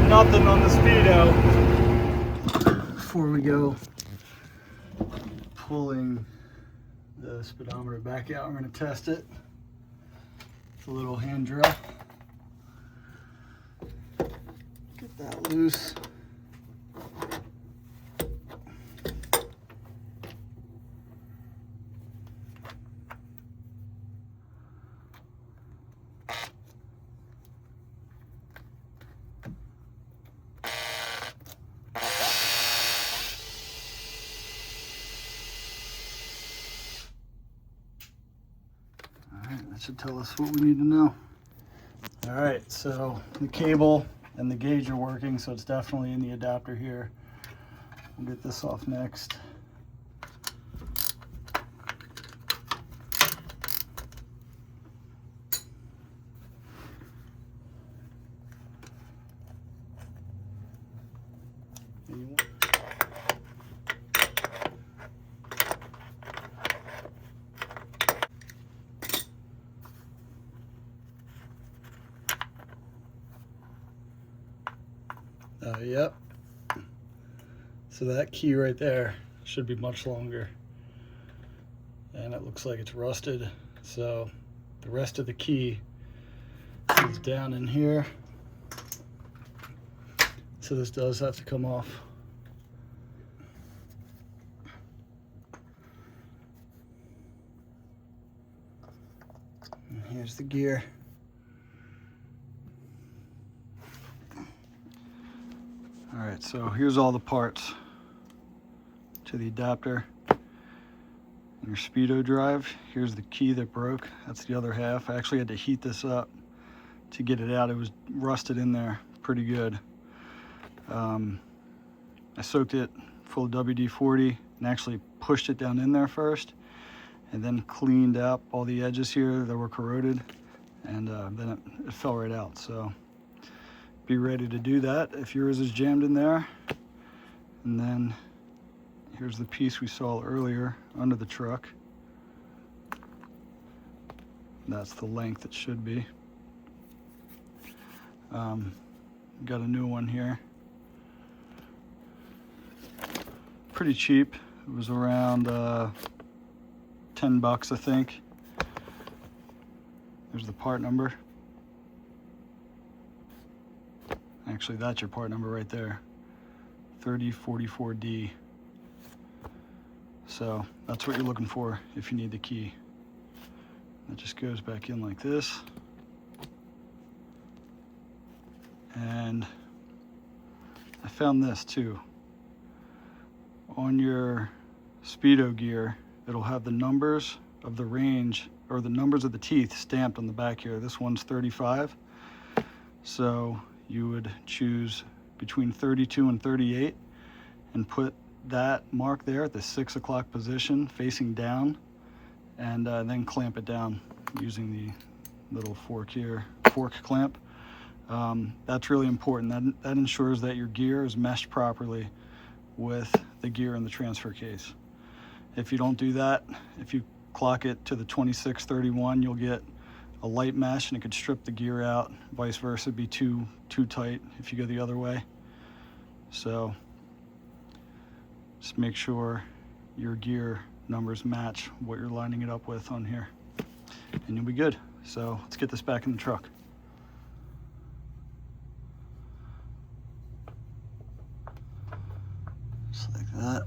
nothing on the Speedo. Before we go pulling the speedometer back out, we're going to test it with a little hand drill. Get that loose. That should tell us what we need to know. All right, so the cable and the gauge are working, so it's definitely in the adapter here. We'll get this off next. Yep. So that key right there should be much longer. And it looks like it's rusted. So the rest of the key is down in here. So this does have to come off. And here's the gear. All right, so here's all the parts to the adapter. Your Speedo drive, here's the key that broke. That's the other half. I actually had to heat this up to get it out. It was rusted in there pretty good. I soaked it full of WD-40 and actually pushed it down in there first, and then cleaned out all the edges here that were corroded, and then it fell right out. So be ready to do that if yours is jammed in there. And then here's the piece we saw earlier under the truck. That's the length it should be. Got a new one here. Pretty cheap. It was around 10 bucks, I think. There's the part number. Actually, that's your part number right there, 3044D. So that's what you're looking for if you need the key. It just goes back in like this. And I found this too. On your Speedo gear, it'll have the numbers of the range, or the numbers of the teeth stamped on the back here. This one's 35. So you would choose between 32 and 38 and put that mark there at the 6 o'clock position facing down, and then clamp it down using the little fork here, fork clamp. That's really important. That ensures that your gear is meshed properly with the gear in the transfer case. If you don't do that, if you clock it to the 2631, you'll get a light mesh and it could strip the gear out. Vice versa, be too tight if you go the other way. So just make sure your gear numbers match what you're lining it up with on here, and you'll be good. So let's get this back in the truck. Just like that.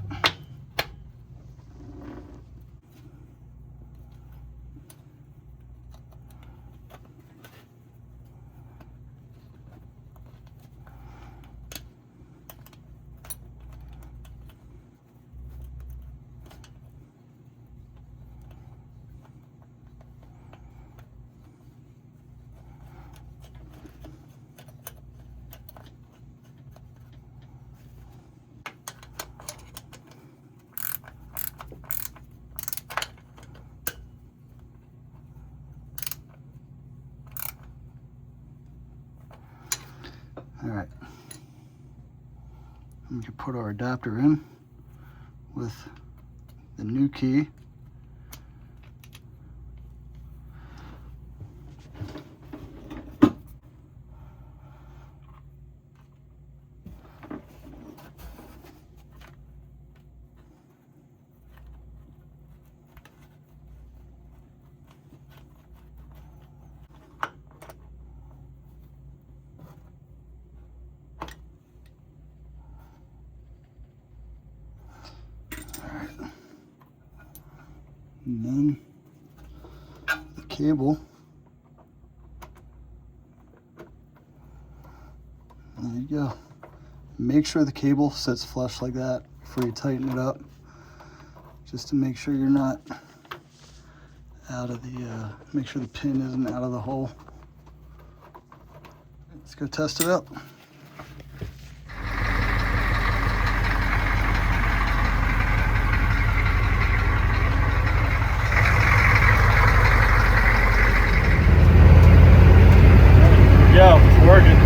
All right, we can put our adapter in with the new key. And then the cable. There you go. Make sure the cable sits flush like that before you tighten it up, just to make sure you're not out of the, make sure the pin isn't out of the hole. Let's go test it up. There we go, it's working.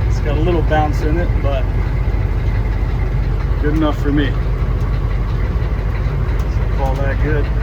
It's got a little bounce in it, but good enough for me. All that good.